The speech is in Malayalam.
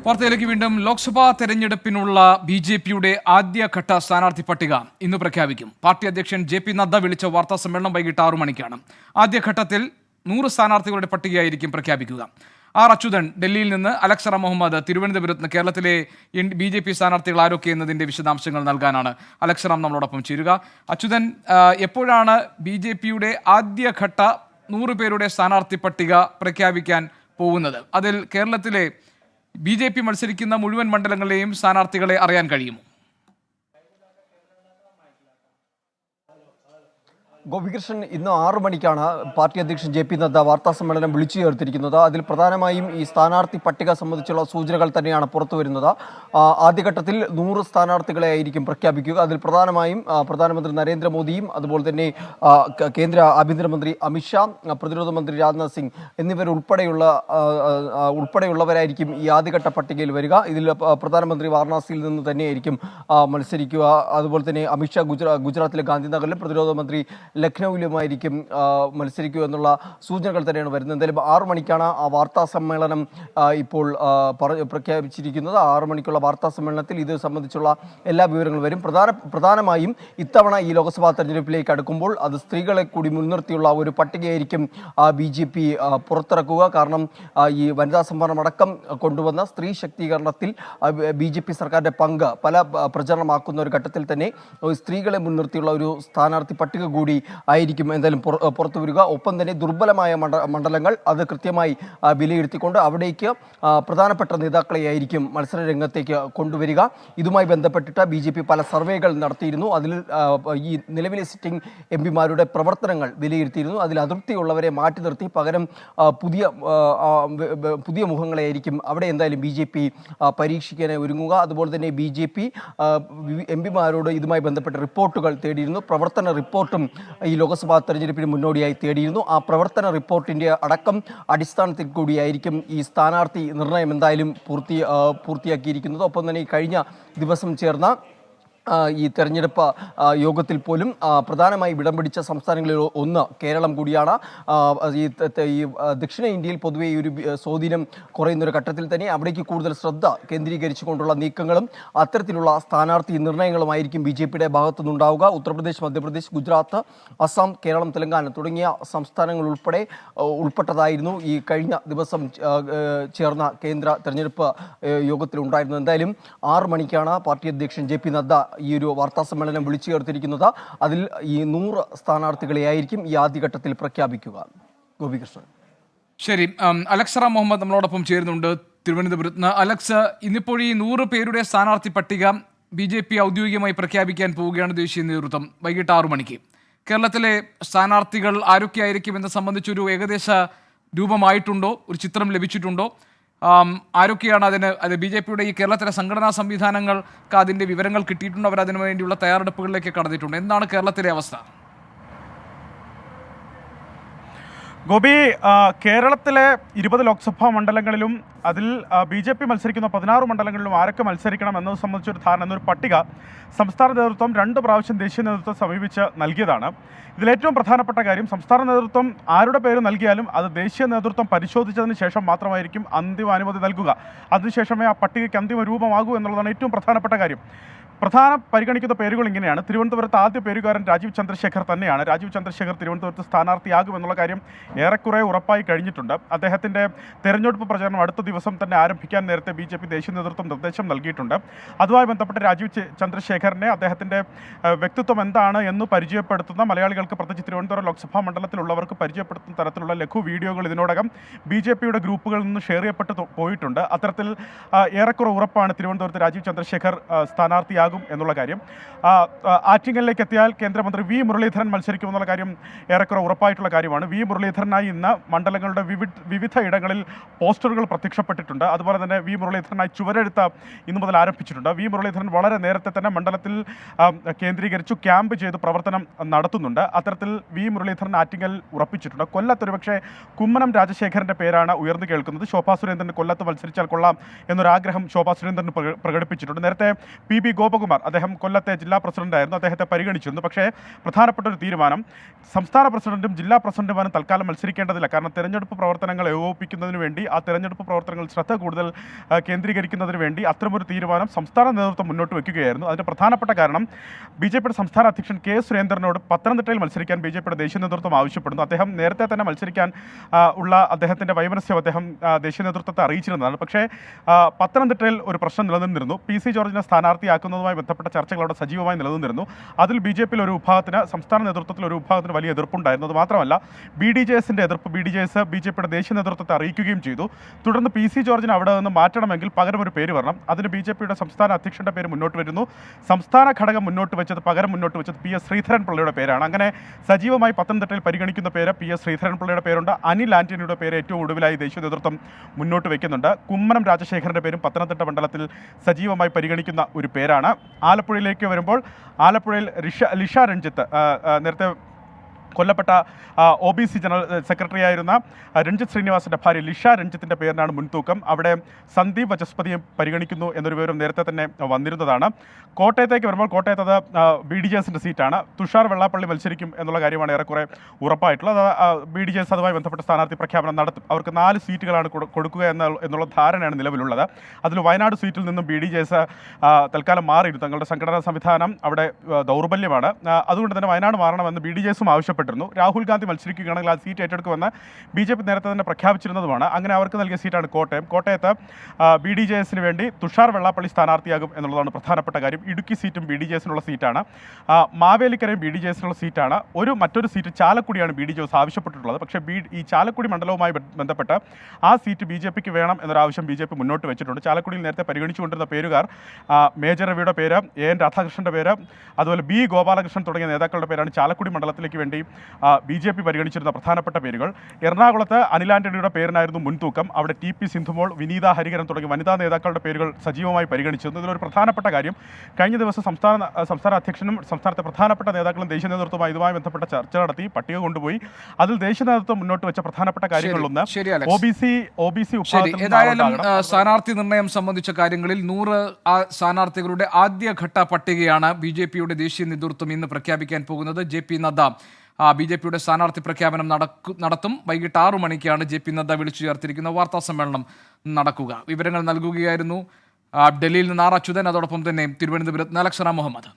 വാർത്തയിലേക്ക് വീണ്ടും. ലോക്സഭാ തെരഞ്ഞെടുപ്പിനുള്ള BJPയുടെ ആദ്യഘട്ട സ്ഥാനാർത്ഥി പട്ടിക ഇന്ന് പ്രഖ്യാപിക്കും. പാർട്ടി അധ്യക്ഷൻ JP നദ്ദ വിളിച്ച വാർത്താ സമ്മേളനം വൈകിട്ട് 6 മണിക്കാണ്. ആദ്യഘട്ടത്തിൽ 100 സ്ഥാനാർത്ഥികളുടെ പട്ടികയായിരിക്കും പ്രഖ്യാപിക്കുക. അച്യുതൻ ഡൽഹിയിൽ നിന്ന്, അലക്സറ മുഹമ്മദ് തിരുവനന്തപുരത്ത് നിന്ന് കേരളത്തിലെ BJP സ്ഥാനാർത്ഥികൾ ആരൊക്കെ എന്നതിന്റെ വിശദാംശങ്ങൾ നൽകാനാണ് അലക്സറാം നമ്മളോടൊപ്പം ചേരുക. അച്യുതൻ, എപ്പോഴാണ് BJPയുടെ ആദ്യഘട്ട 100 പേരുടെ സ്ഥാനാർത്ഥി പട്ടിക പ്രഖ്യാപിക്കാൻ പോകുന്നത്? അതിൽ കേരളത്തിലെ BJP മത്സരിക്കുന്ന മുഴുവൻ മണ്ഡലങ്ങളിലെയും സ്ഥാനാർത്ഥികളെ അറിയാൻ കഴിയുമോ? ഗോപികൃഷ്ണൻ, ഇന്ന് 6 മണിക്കാണ് പാർട്ടി അധ്യക്ഷൻ JP നദ്ദ വാർത്താ സമ്മേളനം വിളിച്ചു ചേർത്തിരിക്കുന്നത്. അതിൽ പ്രധാനമായും ഈ സ്ഥാനാർത്ഥി പട്ടിക സംബന്ധിച്ചുള്ള സൂചനകൾ തന്നെയാണ് പുറത്തു വരുന്നത്. ആദ്യഘട്ടത്തിൽ 100 സ്ഥാനാർത്ഥികളെ ആയിരിക്കും പ്രഖ്യാപിക്കുക. അതിൽ പ്രധാനമായും പ്രധാനമന്ത്രി നരേന്ദ്രമോദിയും അതുപോലെ തന്നെ കേന്ദ്ര ആഭ്യന്തരമന്ത്രി അമിത്ഷാ, പ്രതിരോധ മന്ത്രി രാജ്നാഥ് സിംഗ് ഉൾപ്പെടെയുള്ളവരായിരിക്കും ഈ ആദ്യഘട്ട പട്ടികയിൽ വരിക. ഇതിൽ പ്രധാനമന്ത്രി വാരണാസിയിൽ നിന്ന് തന്നെയായിരിക്കും മത്സരിക്കുക. അതുപോലെ തന്നെ അമിത്ഷാ ഗുജറാത്തിലെ ഗാന്ധിനഗറിലും പ്രതിരോധ മന്ത്രി ലക്നൌവിലുമായിരിക്കും മത്സരിക്കുക എന്നുള്ള സൂചനകൾ തന്നെയാണ് വരുന്നത്. എന്തായാലും 6 മണിക്കാണ് ആ വാർത്താ സമ്മേളനം ഇപ്പോൾ പ്രഖ്യാപിച്ചിരിക്കുന്നത്. 6 മണിക്കുള്ള വാർത്താ സമ്മേളനത്തിൽ ഇത് സംബന്ധിച്ചുള്ള എല്ലാ വിവരങ്ങളും വരും. പ്രധാനമായും ഇത്തവണ ഈ ലോക്സഭാ തെരഞ്ഞെടുപ്പിലേക്ക് അടുക്കുമ്പോൾ അത് സ്ത്രീകളെ കൂടി മുൻനിർത്തിയുള്ള ഒരു പട്ടികയായിരിക്കും BJP പുറത്തിറക്കുക. കാരണം ഈ വനിതാ സംവരണം അടക്കം കൊണ്ടുവന്ന സ്ത്രീ ശക്തീകരണത്തിൽ BJP സർക്കാരിൻ്റെ പങ്ക് പല പ്രചരണമാക്കുന്ന ഒരു ഘട്ടത്തിൽ തന്നെ സ്ത്രീകളെ മുൻനിർത്തിയുള്ള ഒരു സ്ഥാനാർത്ഥി പട്ടിക കൂടി ആയിരിക്കും എന്തായാലും പുറത്തു വരിക. ഒപ്പം തന്നെ ദുർബലമായ മണ്ഡലങ്ങൾ അത് കൃത്യമായി വിലയിരുത്തിക്കൊണ്ട് അവിടേക്ക് പ്രധാനപ്പെട്ട നേതാക്കളെ ആയിരിക്കും മത്സര രംഗത്തേക്ക് കൊണ്ടുവരിക. ഇതുമായി ബന്ധപ്പെട്ടിട്ട് BJP പല സർവേകൾ നടത്തിയിരുന്നു. അതിൽ ഈ നിലവിലെ സിറ്റിംഗ് MP-മാരുടെ പ്രവർത്തനങ്ങൾ വിലയിരുത്തിയിരുന്നു. അതിൽ അതൃപ്തിയുള്ളവരെ മാറ്റി നിർത്തി പകരം പുതിയ മുഖങ്ങളെ ആയിരിക്കും അവിടെ എന്തായാലും BJP പരീക്ഷിക്കാനായി ഒരുങ്ങുക. അതുപോലെ തന്നെ BJP MP-മാരോട് ഇതുമായി ബന്ധപ്പെട്ട റിപ്പോർട്ടുകൾ തേടിയിരുന്നു. പ്രവർത്തന റിപ്പോർട്ടും ഈ ലോക്സഭാ തെരഞ്ഞെടുപ്പിന് മുന്നോടിയായി തേടിയിരുന്നു. ആ പ്രവർത്തന റിപ്പോർട്ടിൻ്റെ അടക്കം അടിസ്ഥാനത്തിൽ കൂടിയായിരിക്കും ഈ സ്ഥാനാർത്ഥി നിർണയം എന്തായാലും പൂർത്തിയാക്കിയിരിക്കുന്നത്. ഒപ്പം തന്നെ കഴിഞ്ഞ ദിവസം ചേർന്ന ഈ തെരഞ്ഞെടുപ്പ് യോഗത്തിൽ പോലും പ്രധാനമായി ഇടം പിടിച്ച സംസ്ഥാനങ്ങളിൽ ഒന്ന് കേരളം കൂടിയാണ്. ഈ ദക്ഷിണ ഇന്ത്യയിൽ പൊതുവെ ഈ ഒരു സ്വാധീനം കുറയുന്നൊരു ഘട്ടത്തിൽ തന്നെ അവിടേക്ക് കൂടുതൽ ശ്രദ്ധ കേന്ദ്രീകരിച്ചുകൊണ്ടുള്ള നീക്കങ്ങളും അത്തരത്തിലുള്ള സ്ഥാനാർത്ഥി നിർണയങ്ങളുമായിരിക്കും BJPയുടെ ഭാഗത്തുനിന്നുണ്ടാവുക. ഉത്തർപ്രദേശ്, മധ്യപ്രദേശ്, ഗുജറാത്ത്, അസം, കേരളം, തെലങ്കാന തുടങ്ങിയ സംസ്ഥാനങ്ങൾ ഉൾപ്പെട്ടതായിരുന്നു ഈ കഴിഞ്ഞ ദിവസം ചേർന്ന കേന്ദ്ര തെരഞ്ഞെടുപ്പ് യോഗത്തിലുണ്ടായിരുന്നത്. എന്തായാലും 6 മണിക്കാണ് പാർട്ടി അധ്യക്ഷൻ JP നദ്ദ ഈ ഒരു വാർത്താ സമ്മേളനം വിളിച്ചു ചേർത്തിരിക്കുന്നത്. അതിൽ ഈ 100 സ്ഥാനാർത്ഥികളെയായിരിക്കും ഈ ആദ്യഘട്ടത്തിൽ പ്രഖ്യാപിക്കുക. ഗോപികൃഷ്ണൻ. ശരി, അലക്സറ മുഹമ്മദ് നമ്മളോടൊപ്പം ചേരുന്നുണ്ട് തിരുവനന്തപുരത്ത് നിന്ന്. അലക്സ്, ഇന്നിപ്പോൾ ഈ 100 പേരുടെ സ്ഥാനാർത്ഥി പട്ടിക BJP ഔദ്യോഗികമായി പ്രഖ്യാപിക്കാൻ പോവുകയാണ് ദേശീയ നേതൃത്വം വൈകിട്ട് 6 മണിക്ക്. കേരളത്തിലെ സ്ഥാനാർത്ഥികൾ ആരൊക്കെയായിരിക്കും എന്ന സംബന്ധിച്ചൊരു ഏകദേശ രൂപമായിട്ടുണ്ടോ? ഒരു ചിത്രം ലഭിച്ചിട്ടുണ്ടോ? ആരൊക്കെയാണ് അത് BJPയുടെ ഈ കേരളത്തിലെ സംഘടനാ സംവിധാനങ്ങൾക്ക് അതിൻ്റെ വിവരങ്ങൾ കിട്ടിയിട്ടുണ്ടോ? അവർ അതിനു വേണ്ടിയുള്ള തയ്യാറെടുപ്പുകളിലേക്ക് കടന്നിട്ടുണ്ട്. എന്താണ് കേരളത്തിലെ അവസ്ഥ? ഗോപി, കേരളത്തിലെ 20 ലോക്സഭാ മണ്ഡലങ്ങളിലും അതിൽ BJP മത്സരിക്കുന്ന 16 മണ്ഡലങ്ങളിലും ആരൊക്കെ മത്സരിക്കണം എന്നത് സംബന്ധിച്ചൊരു ധാരണ എന്നൊരു പട്ടിക സംസ്ഥാന നേതൃത്വം 2 പ്രാവശ്യം ദേശീയ നേതൃത്വം സമീപിച്ച് നൽകിയതാണ്. ഇതിലേറ്റവും പ്രധാനപ്പെട്ട കാര്യം, സംസ്ഥാന നേതൃത്വം ആരുടെ പേര് നൽകിയാലും അത് ദേശീയ നേതൃത്വം പരിശോധിച്ചതിന് ശേഷം മാത്രമായിരിക്കും അന്തിമ അനുമതി നൽകുക. അതിനുശേഷമേ ആ പട്ടികയ്ക്ക് അന്തിമ രൂപമാകൂ എന്നുള്ളതാണ് ഏറ്റവും പ്രധാനപ്പെട്ട കാര്യം. പരിഗണിക്കുന്ന പേരുകൾ ഇങ്ങനെയാണ്. തിരുവനന്തപുരത്ത് ആദ്യ പേരുകാരൻ രാജീവ് ചന്ദ്രശേഖർ തന്നെയാണ്. രാജീവ് ചന്ദ്രശേഖർ തിരുവനന്തപുരത്ത് സ്ഥാനാർത്ഥിയാകുമെന്നുള്ള കാര്യം ഏറെക്കുറെ ഉറപ്പായി കഴിഞ്ഞിട്ടുണ്ട്. അദ്ദേഹത്തിൻ്റെ തെരഞ്ഞെടുപ്പ് പ്രചരണം അടുത്ത ദിവസം തന്നെ ആരംഭിക്കാൻ നേരത്തെ BJP ദേശീയ നേതൃത്വം നിർദ്ദേശം നൽകിയിട്ടുണ്ട്. അതുമായി ബന്ധപ്പെട്ട് രാജീവ് ചന്ദ്രശേഖറിനെ അദ്ദേഹത്തിൻ്റെ വ്യക്തിത്വം എന്താണ് എന്ന് പരിചയപ്പെടുത്തുന്ന മലയാളികൾക്ക്, പ്രത്യേകിച്ച് തിരുവനന്തപുരം ലോക്സഭാ മണ്ഡലത്തിലുള്ളവർക്ക് പരിചയപ്പെടുത്തുന്ന തരത്തിലുള്ള ലഘു വീഡിയോകൾ ഇതിനോടകം BJPയുടെ ഗ്രൂപ്പുകളിൽ നിന്ന് ഷെയർ ചെയ്യപ്പെട്ട് പോയിട്ടുണ്ട്. അത്തരത്തിൽ ഏറെക്കുറെ ഉറപ്പാണ് തിരുവനന്തപുരത്ത് രാജീവ് ചന്ദ്രശേഖർ സ്ഥാനാർത്ഥിയാകും എന്നുള്ള കാര്യം. ആറ്റിങ്ങലിലേക്ക് എത്തിയാൽ കേന്ദ്രമന്ത്രി V മുരളീധരൻ മത്സരിക്കുമെന്നുള്ള കാര്യം ഏറെക്കുറെ ഉറപ്പായിട്ടുള്ള കാര്യമാണ്. V മുരളീധരനായി ഇന്ന് മണ്ഡലങ്ങളുടെ വിവിധ ഇടങ്ങളിൽ പോസ്റ്ററുകൾ പ്രത്യക്ഷപ്പെട്ടിട്ടുണ്ട്. അതുപോലെ തന്നെ V മുരളീധരനായി ചുവരെഴുത്ത് ഇന്നു മുതൽ ആരംഭിച്ചിട്ടുണ്ട്. V മുരളീധരൻ വളരെ നേരത്തെ തന്നെ മണ്ഡലത്തിൽ കേന്ദ്രീകരിച്ചു ക്യാമ്പ് ചെയ്ത് പ്രവർത്തനം നടത്തുന്നുണ്ട്. അത്തരത്തിൽ V മുരളീധരൻ ആറ്റിങ്ങൽ ഉറപ്പിച്ചിട്ടുണ്ട്. കൊല്ലത്ത് ഒരുപക്ഷെ കുമ്മനം രാജശേഖരൻ്റെ പേരാണ് ഉയർന്നു കേൾക്കുന്നത്. ശോഭാ സുരേന്ദ്രൻ കൊല്ലത്ത് മത്സരിച്ചാൽ കൊള്ളാം എന്നൊരാഗ്രഹം ശോഭാ സുരേന്ദ്രൻ പ്രകടിപ്പിച്ചിട്ടുണ്ട്. നേരത്തെ PB ഗോപകുമാർ ശിവകുമാർ, അദ്ദേഹം കൊല്ലത്തെ ജില്ലാ പ്രസിഡന്റായിരുന്നു, അദ്ദേഹത്തെ പരിഗണിച്ചിരുന്നു. പക്ഷേ പ്രധാനപ്പെട്ട ഒരു തീരുമാനം, സംസ്ഥാന പ്രസിഡന്റും ജില്ലാ പ്രസിഡന്റുമാരും തൽക്കാലം മത്സരിക്കേണ്ടതില്ല. കാരണം തെരഞ്ഞെടുപ്പ് പ്രവർത്തനങ്ങൾ ഏകോപിപ്പിക്കുന്നതിന് വേണ്ടി, ആ തെരഞ്ഞെടുപ്പ് പ്രവർത്തനങ്ങൾ ശ്രദ്ധ കൂടുതൽ കേന്ദ്രീകരിക്കുന്നതിന് വേണ്ടി അത്തരമൊരു തീരുമാനം സംസ്ഥാന നേതൃത്വം മുന്നോട്ട് വയ്ക്കുകയായിരുന്നു. അതിൻ്റെ പ്രധാനപ്പെട്ട കാരണം ബിജെപിയുടെ സംസ്ഥാന അധ്യക്ഷൻ കെ സുരേന്ദ്രനോട് പത്തനംതിട്ടയിൽ മത്സരിക്കാൻ ബിജെപിയുടെ ദേശീയ നേതൃത്വം ആവശ്യപ്പെടുന്നു. അദ്ദേഹം നേരത്തെ തന്നെ മത്സരിക്കാൻ ഉള്ള അദ്ദേഹത്തിൻ്റെ വൈമനസ്യം അദ്ദേഹം ദേശീയ നേതൃത്വത്തെ അറിയിച്ചിരുന്നതാണ്. പക്ഷേ പത്തനംതിട്ടയിൽ ഒരു പ്രശ്നം നിലനിന്നിരുന്നു. PC ജോർജിനെ സ്ഥാനാർത്ഥിയാക്കുന്നതുമായി ബന്ധപ്പെട്ട ചർച്ചകൾ അവിടെ സജീവമായി നിലനിന്നിരുന്നു. അതിൽ BJP ഒരു വിഭാഗത്തിന്, സംസ്ഥാന നേതൃത്വത്തിൽ ഒരു വിഭാഗത്തിന് വലിയ എതിർപ്പുണ്ടായിരുന്നു. അത് മാത്രമല്ല BDJSന്റെ എതിർപ്പ് BDJS ബിജെപിയുടെ ദേശീയ നേതൃത്വത്തെ അറിയിക്കുകയും ചെയ്തു. തുടർന്ന് PC ജോർജിനെ അവിടെ നിന്ന് മാറ്റണമെങ്കിൽ പകരം ഒരു പേര് വരണം. അതിന് BJPയുടെ സംസ്ഥാന അധ്യക്ഷന്റെ പേര് മുന്നോട്ട് വരുന്നു. സംസ്ഥാന ഘടകം പകരം മുന്നോട്ട് വെച്ചത് PS ശ്രീധരൻപിള്ളയുടെ പേരാണ്. അങ്ങനെ സജീവമായി പത്തനംതിട്ടയിൽ പരിഗണിക്കുന്ന പേര് PS ശ്രീധരൻപിള്ളയുടെ പേരുണ്ട്. അനിൽ ആന്റണിയുടെ പേര് ഏറ്റവും ഒടുവിലായി ദേശീയ നേതൃത്വം മുന്നോട്ട് വയ്ക്കുന്നുണ്ട്. കുമ്മനം രാജശേഖരന്റെ പേരും പത്തനംതിട്ട മണ്ഡലത്തിൽ സജീവമായി പരിഗണിക്കുന്ന ഒരു പേരാണ്. ആലപ്പുഴയിലേക്ക് വരുമ്പോൾ ആലപ്പുഴയിൽ ലിഷ രഞ്ജിത്ത്, നേരത്തെ കൊല്ലപ്പെട്ട OBC ജനറൽ സെക്രട്ടറി ആയിരുന്ന രഞ്ജിത്ത് ശ്രീനിവാസന്റെ ഭാര്യ ലിഷ രഞ്ജിത്തിന്റെ പേരിനാണ് മുൻതൂക്കം. അവിടെ സന്ദീപ് വചസ്പതിയെ പരിഗണിക്കുന്നു എന്നൊരു വിവരം നേരത്തെ തന്നെ വന്നിരുന്നതാണ്. കോട്ടയത്തേക്ക് വരുമ്പോൾ കോട്ടയത്ത് അത് BDJSന്റെ സീറ്റാണ്. തുഷാർ വെള്ളാപ്പള്ളി മത്സരിക്കും എന്നുള്ള കാര്യമാണ് ഏറെക്കുറെ ഉറപ്പായിട്ടുള്ളത്. BDJS അതുമായി ബന്ധപ്പെട്ട സ്ഥാനാർത്ഥി പ്രഖ്യാപനം നടത്തും. അവർക്ക് 4 സീറ്റുകളാണ് കൊടുക്കുക എന്നുള്ള ധാരണയാണ് നിലവിലുള്ളത്. അതിൽ വയനാട് സീറ്റിൽ നിന്നും BDJS തൽക്കാലം മാറിയിരുന്നു. തങ്ങളുടെ സംഘടനാ സംവിധാനം അവിടെ ദൗർബല്യമാണ്. അതുകൊണ്ട് തന്നെ വയനാട് മാറണമെന്ന് BDJSും ആവശ്യപ്പെട്ടിരുന്നു. രാഹുൽ ഗാന്ധി മത്സരിക്കുകയാണെങ്കിൽ ആ സീറ്റ് ഏറ്റെടുക്കുമെന്ന് BJP നേരത്തെ തന്നെ പ്രഖ്യാപിച്ചിരുന്നതുമാണ്. അങ്ങനെ അവർക്ക് നൽകിയ സീറ്റാണ് കോട്ടയം. കോട്ടയത്ത് BDJSന് വേണ്ടി തുഷാർ വെള്ളാപ്പള്ളി സ്ഥാനാർത്ഥിയാകും എന്നുള്ളതാണ് പ്രധാനപ്പെട്ട കാര്യം. ഇടുക്കി സീറ്റും BDJSനുള്ള സീറ്റാണ്. മാവേലിക്കരയും BDJSനുള്ള സീറ്റാണ്. മറ്റൊരു സീറ്റ് ചാലക്കുടിയാണ് BDJS ആവശ്യപ്പെട്ടിട്ടുള്ളത്. പക്ഷേ ഈ ചാലക്കുടി മണ്ഡലവുമായി ബന്ധപ്പെട്ട് ആ സീറ്റ് BJPക്ക് വേണം എന്നൊരാവശ്യം BJP മുന്നോട്ട് വെച്ചിട്ടുണ്ട്. ചാലക്കുടിയിൽ നേരത്തെ പരിഗണിച്ചുകൊണ്ടിരുന്ന പേരുകാർ മേജർ രവിയുടെ പേര്, AN രാധാകൃഷ്ണൻ്റെ പേര്, അതുപോലെ B ഗോപാലകൃഷ്ണൻ തുടങ്ങിയ നേതാക്കളുടെ പേരാണ് ചാലക്കുടി മണ്ഡലത്തിലേക്ക് വേണ്ടി BJP പരിഗണിച്ചിരുന്ന പ്രധാനപ്പെട്ട പേരുകൾ. എറണാകുളത്ത് അനിൽ ആന്റണിയുടെ പേരിനായിരുന്നു മുൻതൂക്കം. അവിടെ TP സിന്ധുമോൾ, വിനീത ഹരിഹരൻ തുടങ്ങിയ വനിതാ നേതാക്കളുടെ പേരുകൾ സജീവമായി പരിഗണിച്ചിരുന്നു. ഇതിലൊരു പ്രധാനപ്പെട്ട കാര്യം, കഴിഞ്ഞ ദിവസം സംസ്ഥാന അധ്യക്ഷനും സംസ്ഥാനത്തെ പ്രധാനപ്പെട്ട നേതാക്കളും ദേശീയ നേതൃത്വമായി ഇതുമായി ബന്ധപ്പെട്ട ചർച്ച നടത്തി, പട്ടിക കൊണ്ടുപോയി. അതിൽ ദേശീയ നേതൃത്വം മുന്നോട്ട് വെച്ച പ്രധാനപ്പെട്ട കാര്യങ്ങളിലൊന്ന് OBC ഏതായാലും സ്ഥാനാർത്ഥി നിർണയം സംബന്ധിച്ച കാര്യങ്ങളിൽ 100 സ്ഥാനാർത്ഥികളുടെ ആദ്യഘട്ട പട്ടികയാണ് BJPയുടെ ദേശീയ നേതൃത്വം ഇന്ന് പ്രഖ്യാപിക്കാൻ പോകുന്നത്. JP നദ്ദ BJPയുടെ സ്ഥാനാർത്ഥി പ്രഖ്യാപനം നടത്തും. വൈകിട്ട് 6 മണിക്കാണ് JP നദ്ദ വിളിച്ചു ചേർത്തിരിക്കുന്ന വാർത്താ സമ്മേളനം നടക്കുക. വിവരങ്ങൾ നൽകുകയായിരുന്നു ഡൽഹിയിൽ നിന്ന് R. അച്യുതൻ, അതോടൊപ്പം തന്നെ തിരുവനന്തപുരത്ത് നിന്ന് അലക്സറ മുഹമ്മദ്.